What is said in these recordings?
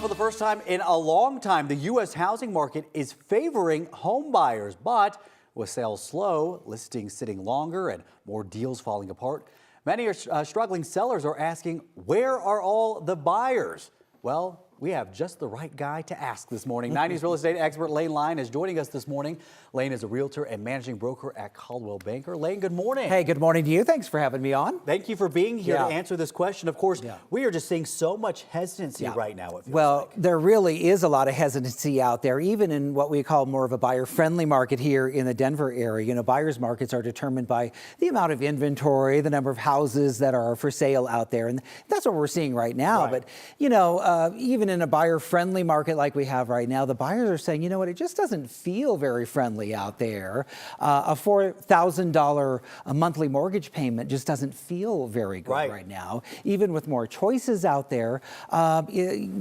For the first time in a long time, the U.S. housing market is favoring home buyers, but with sales slow, listings sitting longer, and more deals falling apart, many are struggling sellers are asking, where are all the buyers? Well, we have just the right guy to ask this morning. 90s real estate expert Lane Lyon is joining us this morning. Lane is a realtor and managing broker at Coldwell Banker. Lane, good morning. Hey, good morning to you. Thanks for having me on. Thank you for being here to answer this question. Of course, we are just seeing so much hesitancy right now. It feels like. There really is a lot of hesitancy out there, even in what we call more of a buyer-friendly market here in the Denver area. You know, buyers markets are determined by the amount of inventory, the number of houses that are for sale out there, and that's what we're seeing right now. But, you know, even in a buyer-friendly market like we have right now, the buyers are saying, you know what, it just doesn't feel very friendly out there. A $4,000 a monthly mortgage payment just doesn't feel very good right now. Even with more choices out there,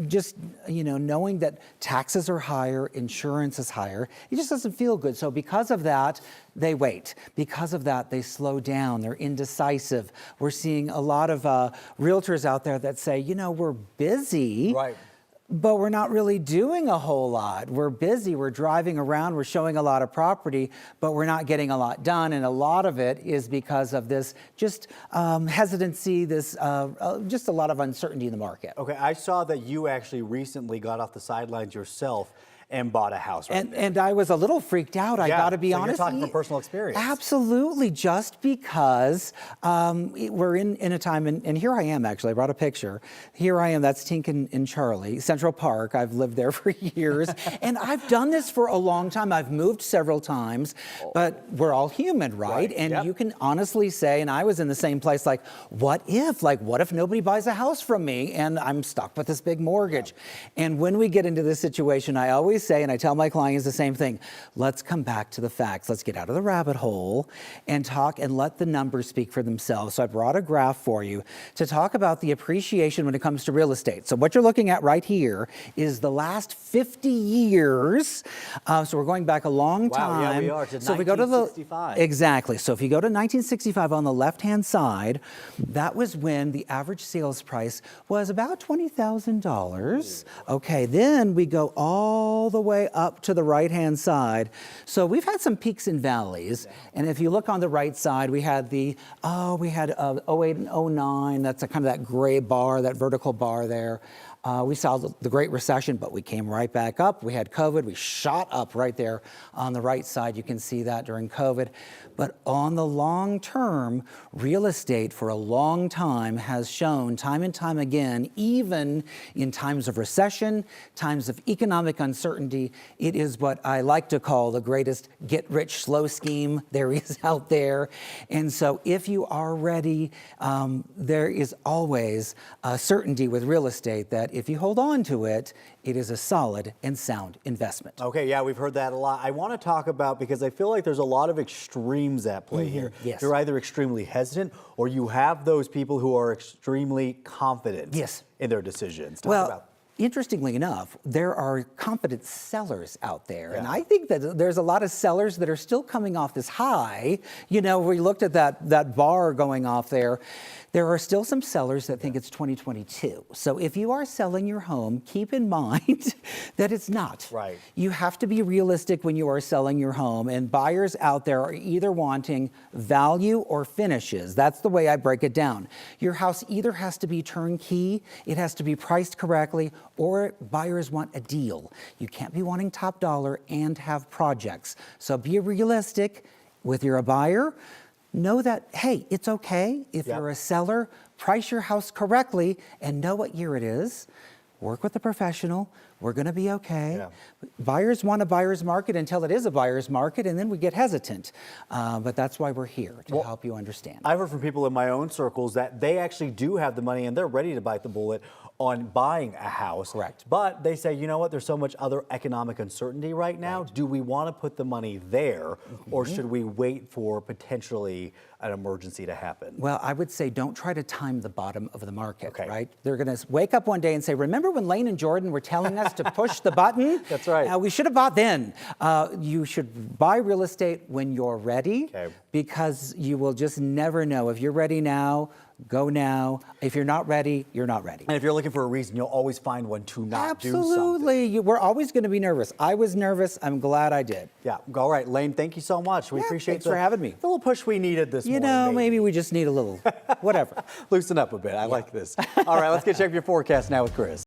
just, you know, knowing that taxes are higher, insurance is higher, it just doesn't feel good. So because of that, they wait. Because of that, they slow down. They're indecisive. We're seeing a lot of realtors out there that say, you know, we're busy. But we're not really doing a whole lot. We're busy, we're driving around, we're showing a lot of property, but we're not getting a lot done. And a lot of it is because of this just hesitancy, this just a lot of uncertainty in the market. Okay, I saw that you actually recently got off the sidelines yourself and bought a house and I was a little freaked out, I gotta be honest. You're talking from personal experience. Absolutely, just because we're in a time, and here I am actually, I brought a picture. Here I am, that's Tink and Charlie, Central Park. I've lived there for years, and I've done this for a long time. I've moved several times, but we're all human, right? And you can honestly say, and I was in the same place, like, what if nobody buys a house from me and I'm stuck with this big mortgage? And when we get into this situation, I always say, and I tell my clients the same thing, let's come back to the facts. Let's get out of the rabbit hole and talk and let the numbers speak for themselves. So I brought a graph for you to talk about the appreciation when it comes to real estate. So what you're looking at right here is the last 50 years. So we're going back a long time. Yeah, we are. To so 1965. Exactly. So if you go to 1965 on the left-hand side, that was when the average sales price was about $20,000. Okay, then we go all the way up to the right-hand side. So we've had some peaks and valleys. And if you look on the right side, we had 08 and 09. That's kind of that gray bar, that vertical bar there. We saw the Great Recession, but we came right back up. We had COVID. We shot up right there on the right side. You can see that during COVID. But on the long term, real estate for a long time has shown time and time again, even in times of recession, times of economic uncertainty, it is what I like to call the greatest get-rich-slow scheme there is out there. And so if you are ready, there is always a certainty with real estate that if you hold on to it, it is a solid and sound investment. Okay, yeah, we've heard that a lot. I want to talk about, because I feel like there's a lot of extremes at play here. You're either extremely hesitant or you have those people who are extremely confident in their decisions. Talk about. Interestingly enough, there are confident sellers out there. And I think that there's a lot of sellers that are still coming off this high. You know, we looked at that bar going off there. There are still some sellers that think it's 2022. So if you are selling your home, keep in mind that it's not. You have to be realistic when you are selling your home. And buyers out there are either wanting value or finishes. That's the way I break it down. Your house either has to be turnkey, it has to be priced correctly, or buyers want a deal. You can't be wanting top dollar and have projects. So be realistic. With you're a buyer, know that, hey, it's okay if you're a seller, price your house correctly and know what year it is. Work with a professional. We're going to be okay. Buyers want a buyer's market until it is a buyer's market, and then we get hesitant. But that's why we're here, to help you understand. I've heard from people in my own circles that they actually do have the money and they're ready to bite the bullet on buying a house. But they say, you know what, there's so much other economic uncertainty right now. Do we want to put the money there, or should we wait for potentially an emergency to happen? Well, I would say don't try to time the bottom of the market, right? They're going to wake up one day and say, remember when Lane and Jordan were telling us to push the button? That's right. We should have bought then. You should buy real estate when you're ready, because you will just never know. If you're ready now, Go now. If you're not ready, you're not ready. And if you're looking for a reason, you'll always find one to not do something. Absolutely. We're always going to be nervous. I was nervous. I'm glad I did. Yeah. All right, Lane, thank you so much. We appreciate thanks for having me. The little push we needed this morning. You know, maybe we just need a little whatever. Loosen up a bit. I like this. All right, let's get check your forecast now with Chris.